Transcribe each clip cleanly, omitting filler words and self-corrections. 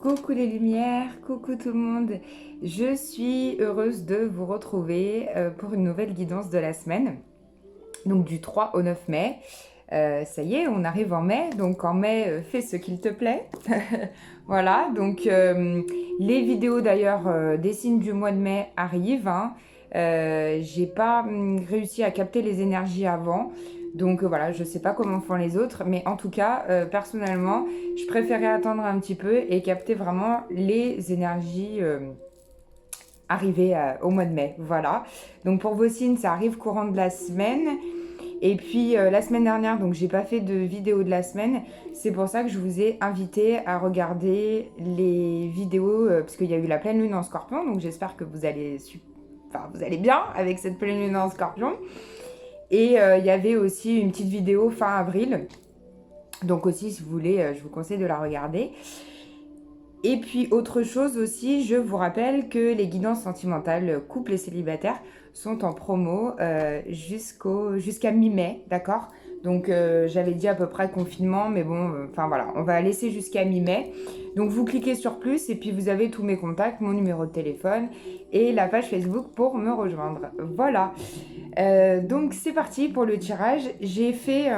Coucou les lumières, coucou tout le monde. Je suis heureuse de vous retrouver pour une nouvelle guidance de la semaine. Donc du 3 au 9 mai. Ça y est, on arrive en mai. Donc en mai, fais ce qu'il te plaît. Voilà, donc les vidéos d'ailleurs des signes du mois de mai arrivent. J'ai pas réussi à capter les énergies avant. Donc voilà, je sais pas comment font les autres, mais en tout cas, personnellement, je préférais attendre un petit peu et capter vraiment les énergies arrivées au mois de mai. Voilà. Donc pour vos signes, ça arrive courant de la semaine. Et puis la semaine dernière, donc j'ai pas fait de vidéo de la semaine. C'est pour ça que je vous ai invité à regarder les vidéos, parce qu'il y a eu la pleine lune en Scorpion. Donc j'espère que vous allez bien avec cette pleine lune en Scorpion. Et il y avait aussi une petite vidéo fin avril. Donc aussi, si vous voulez, je vous conseille de la regarder. Et puis autre chose aussi, je vous rappelle que les guidances sentimentales couple et célibataires sont en promo jusqu'à mi-mai, d'accord? Donc j'avais dit à peu près confinement, mais bon, enfin voilà, on va laisser jusqu'à mi-mai. Donc vous cliquez sur plus et puis vous avez tous mes contacts, mon numéro de téléphone et la page Facebook pour me rejoindre. Voilà. Donc c'est parti pour le tirage. J'ai fait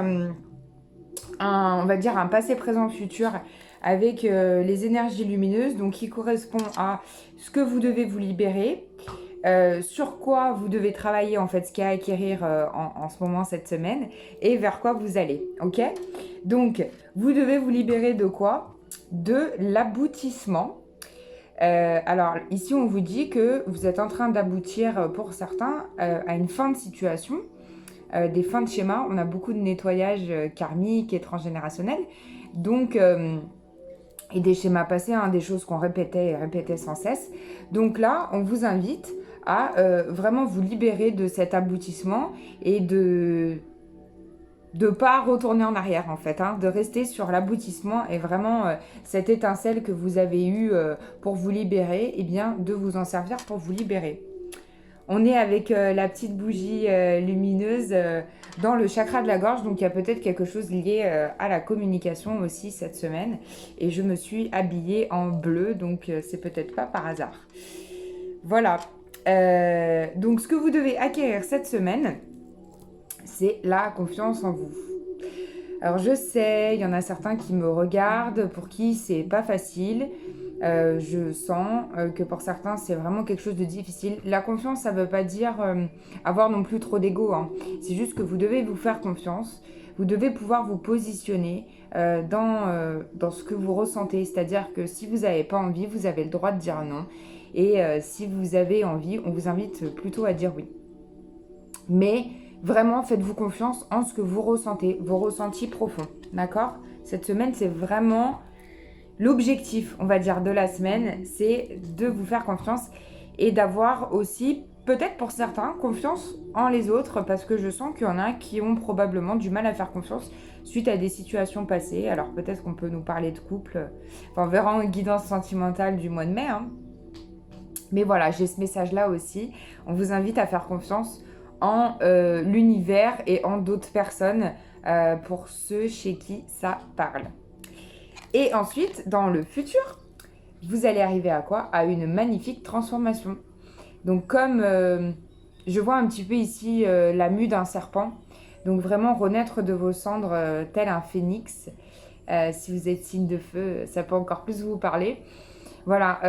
on va dire un passé, présent, futur avec les énergies lumineuses, donc qui correspond à ce que vous devez vous libérer, sur quoi vous devez travailler en fait, ce qu'il y a à acquérir en ce moment, cette semaine, et vers quoi vous allez, ok? Donc, vous devez vous libérer de quoi? De l'aboutissement. Alors ici, on vous dit que vous êtes en train d'aboutir pour certains à une fin de situation, des fins de schéma. On a beaucoup de nettoyage karmique et transgénérationnel. Donc, et des schémas passés, des choses qu'on répétait et répétait sans cesse. Donc là, on vous invite à vraiment vous libérer de cet aboutissement et de pas retourner en arrière en fait, de rester sur l'aboutissement et vraiment cette étincelle que vous avez eue pour vous libérer, et bien de vous en servir pour vous libérer. On est avec la petite bougie lumineuse dans le chakra de la gorge, donc il y a peut-être quelque chose lié à la communication aussi cette semaine. Et je me suis habillée en bleu, donc c'est peut-être pas par hasard. Voilà. Donc ce que vous devez acquérir cette semaine, c'est la confiance en vous. Alors je sais, il y en a certains qui me regardent, pour qui c'est pas facile. Je sens que pour certains, c'est vraiment quelque chose de difficile. La confiance, ça ne veut pas dire avoir non plus trop d'ego. C'est juste que vous devez vous faire confiance. Vous devez pouvoir vous positionner dans ce que vous ressentez. C'est-à-dire que si vous n'avez pas envie, vous avez le droit de dire non. Et si vous avez envie, on vous invite plutôt à dire oui. Mais vraiment, faites-vous confiance en ce que vous ressentez, vos ressentis profonds. D'accord? Cette semaine, c'est vraiment... L'objectif, on va dire, de la semaine, c'est de vous faire confiance et d'avoir aussi, peut-être pour certains, confiance en les autres, parce que je sens qu'il y en a qui ont probablement du mal à faire confiance suite à des situations passées. Alors peut-être qu'on peut nous parler de couple, enfin, on verra en guidance sentimentale du mois de mai. Mais voilà, j'ai ce message-là aussi. On vous invite à faire confiance en l'univers et en d'autres personnes pour ceux chez qui ça parle. Et ensuite, dans le futur, vous allez arriver à quoi? À une magnifique transformation. Donc comme je vois un petit peu ici la mue d'un serpent, donc vraiment renaître de vos cendres tel un phénix. Si vous êtes signe de feu, ça peut encore plus vous parler. Voilà,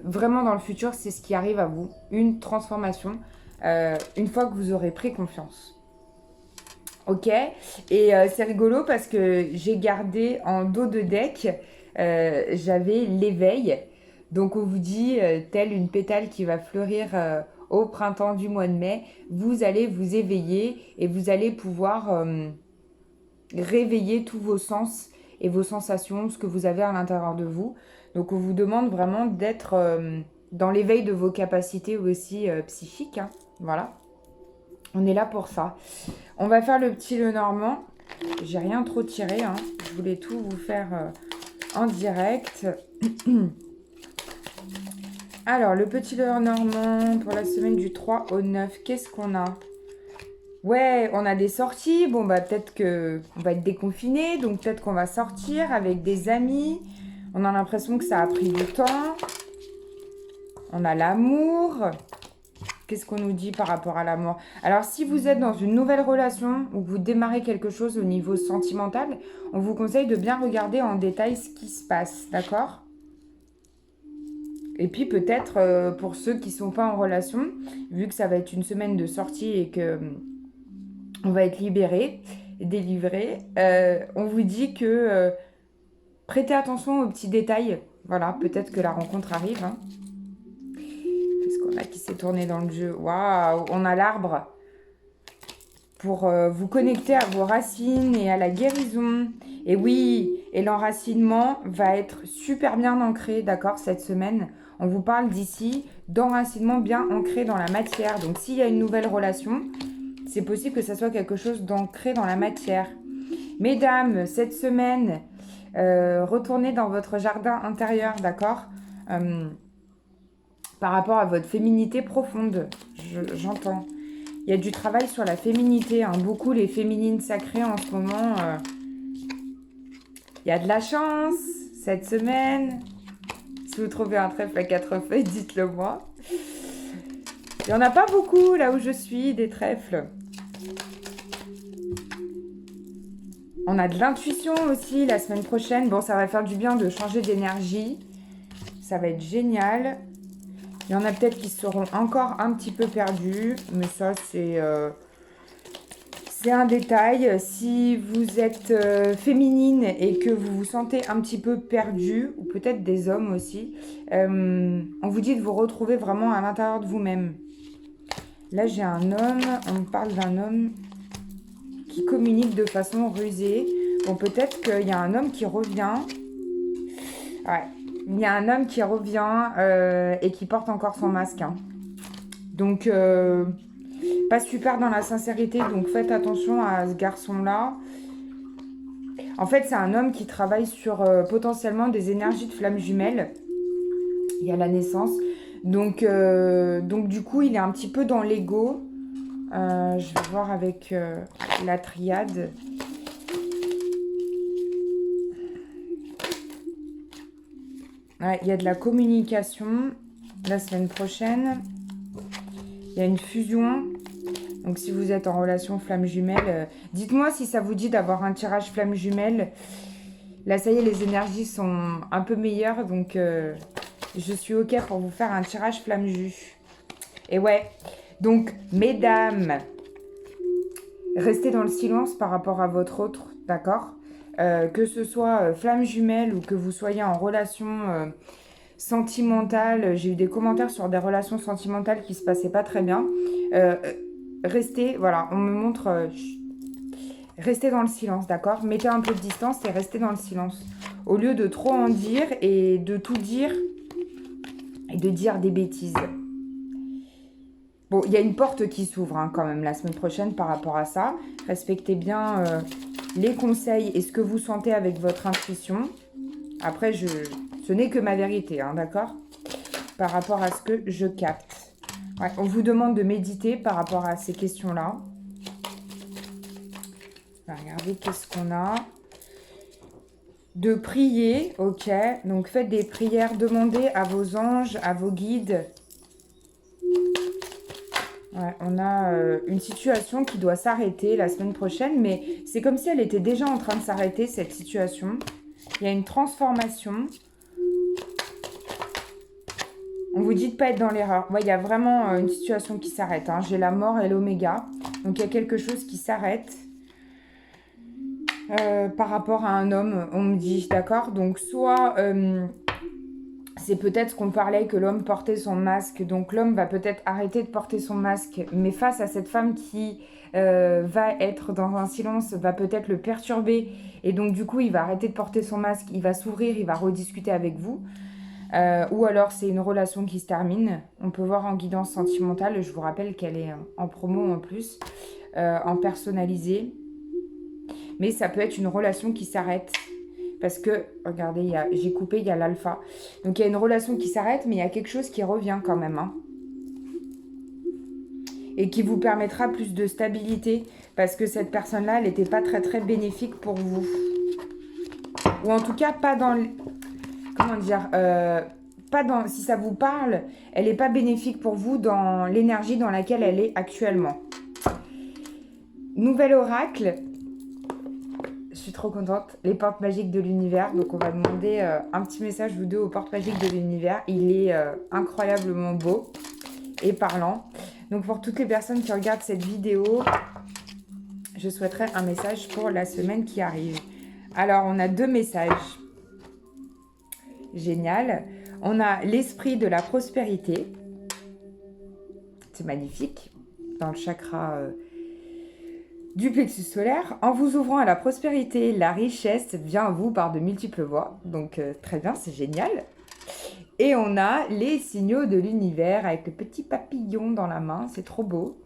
vraiment dans le futur, c'est ce qui arrive à vous. Une transformation, une fois que vous aurez pris confiance. Ok, et c'est rigolo parce que j'ai gardé en dos de deck, j'avais l'éveil. Donc on vous dit, telle une pétale qui va fleurir au printemps du mois de mai, vous allez vous éveiller et vous allez pouvoir réveiller tous vos sens et vos sensations, ce que vous avez à l'intérieur de vous. Donc on vous demande vraiment d'être dans l'éveil de vos capacités aussi psychiques. Voilà. On est là pour ça. On va faire le petit Lenormand. J'ai rien trop tiré. Je voulais tout vous faire en direct. Alors, le petit Lenormand pour la semaine du 3 au 9. Qu'est-ce qu'on a? Ouais, on a des sorties. Bon, bah peut-être qu'on va être déconfiné. Donc peut-être qu'on va sortir avec des amis. On a l'impression que ça a pris du temps. On a l'amour. Qu'est-ce qu'on nous dit par rapport à l'amour? Alors, si vous êtes dans une nouvelle relation ou que vous démarrez quelque chose au niveau sentimental, on vous conseille de bien regarder en détail ce qui se passe, d'accord? Et puis peut-être pour ceux qui ne sont pas en relation, vu que ça va être une semaine de sortie et que on va être libéré, délivré, on vous dit que prêtez attention aux petits détails. Voilà, peut-être que la rencontre arrive, hein. Qu'est-ce qu'on a qui s'est tourné dans le jeu? Waouh, on a l'arbre pour vous connecter à vos racines et à la guérison. Et oui, et l'enracinement va être super bien ancré, d'accord, cette semaine. On vous parle d'ici d'enracinement bien ancré dans la matière. Donc, s'il y a une nouvelle relation, c'est possible que ça soit quelque chose d'ancré dans la matière. Mesdames, cette semaine, retournez dans votre jardin intérieur, d'accord, par rapport à votre féminité profonde, j'entends. Il y a du travail sur la féminité, hein, beaucoup les féminines sacrées en ce moment. Il y a de la chance cette semaine. Si vous trouvez un trèfle à 4 feuilles, dites-le moi. Il n'y en a pas beaucoup là où je suis, des trèfles. On a de l'intuition aussi la semaine prochaine. Bon, ça va faire du bien de changer d'énergie. Ça va être génial. Il y en a peut-être qui seront encore un petit peu perdus. Mais ça, c'est un détail. Si vous êtes féminine et que vous vous sentez un petit peu perdu, ou peut-être des hommes aussi, on vous dit de vous retrouver vraiment à l'intérieur de vous-même. Là, j'ai un homme. On me parle d'un homme qui communique de façon rusée. Bon, peut-être qu'il y a un homme qui revient. Ouais, il y a un homme qui revient et qui porte encore son masque, hein. Donc, pas super dans la sincérité, donc faites attention à ce garçon-là. En fait, c'est un homme qui travaille sur potentiellement des énergies de flammes jumelles. Il y a la naissance. Donc du coup, il est un petit peu dans l'ego. Je vais voir avec la triade. Ouais, il y a de la communication la semaine prochaine. Il y a une fusion. Donc, si vous êtes en relation flamme jumelle, dites-moi si ça vous dit d'avoir un tirage flamme jumelle. Là, ça y est, les énergies sont un peu meilleures. Donc, je suis OK pour vous faire un tirage flamme jus. Et ouais, donc, mesdames, restez dans le silence par rapport à votre autre, d'accord? Que ce soit flamme jumelle ou que vous soyez en relation sentimentale. J'ai eu des commentaires sur des relations sentimentales qui se passaient pas très bien. Restez, voilà, on me montre... restez dans le silence, d'accord? Mettez un peu de distance et restez dans le silence. Au lieu de trop en dire et de tout dire et de dire des bêtises. Bon, il y a une porte qui s'ouvre hein, quand même la semaine prochaine par rapport à ça. Respectez bien les conseils et ce que vous sentez avec votre intuition. Après, ce n'est que ma vérité, hein, d'accord? Par rapport à ce que je capte. Ouais, on vous demande de méditer par rapport à ces questions-là. Regardez qu'est-ce qu'on a. De prier, ok. Donc, faites des prières. Demandez à vos anges, à vos guides. Ouais, on a une situation qui doit s'arrêter la semaine prochaine, mais c'est comme si elle était déjà en train de s'arrêter, cette situation. Il y a une transformation. On vous dit de ne pas être dans l'erreur. Ouais, il y a vraiment une situation qui s'arrête, hein. J'ai la mort et l'oméga. Donc, il y a quelque chose qui s'arrête par rapport à un homme, on me dit, d'accord? Donc, soit... c'est peut-être ce qu'on parlait, que l'homme portait son masque. Donc, l'homme va peut-être arrêter de porter son masque. Mais face à cette femme qui va être dans un silence, va peut-être le perturber. Et donc, du coup, il va arrêter de porter son masque. Il va s'ouvrir, il va rediscuter avec vous. Ou alors, c'est une relation qui se termine. On peut voir en guidance sentimentale. Je vous rappelle qu'elle est en promo en plus, en personnalisé. Mais ça peut être une relation qui s'arrête. Parce que, regardez, j'ai coupé, il y a l'alpha. Donc, il y a une relation qui s'arrête, mais il y a quelque chose qui revient quand même. Hein. Et qui vous permettra plus de stabilité. Parce que cette personne-là, elle n'était pas très, très bénéfique pour vous. Ou en tout cas, pas dans... comment dire, pas dans, si ça vous parle, elle n'est pas bénéfique pour vous dans l'énergie dans laquelle elle est actuellement. Nouvel oracle. Je suis trop contente. Les portes magiques de l'univers. Donc, on va demander un petit message, vous deux, aux portes magiques de l'univers. Il est incroyablement beau et parlant. Donc, pour toutes les personnes qui regardent cette vidéo, je souhaiterais un message pour la semaine qui arrive. Alors, on a 2 messages. Génial. On a l'esprit de la prospérité. C'est magnifique. Dans le chakra du plexus solaire. En vous ouvrant à la prospérité, la richesse vient à vous par de multiples voies. Donc, très bien, c'est génial. Et on a les signaux de l'univers avec le petit papillon dans la main. C'est trop beau.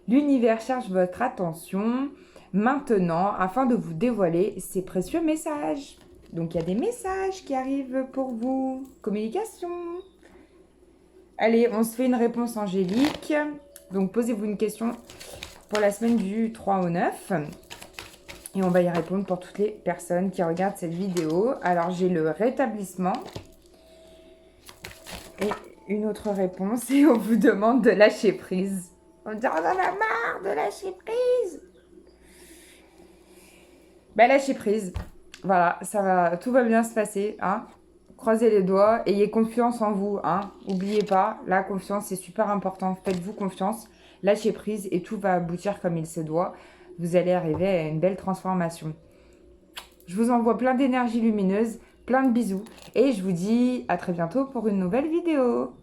L'univers cherche votre attention maintenant afin de vous dévoiler ses précieux messages. Donc, il y a des messages qui arrivent pour vous. Communication. Allez, on se fait une réponse angélique. Donc, posez-vous une question pour la semaine du 3 au 9. Et on va y répondre pour toutes les personnes qui regardent cette vidéo. Alors, j'ai le rétablissement. Et une autre réponse. Et on vous demande de lâcher prise. On dit, on en a marre de lâcher prise. Ben, lâchez prise. Voilà, ça va, tout va bien se passer, hein. Croisez les doigts, ayez confiance en vous, hein. N'oubliez pas, la confiance, c'est super important. Faites-vous confiance, lâchez prise et tout va aboutir comme il se doit. Vous allez arriver à une belle transformation. Je vous envoie plein d'énergie lumineuse, plein de bisous. Et je vous dis à très bientôt pour une nouvelle vidéo.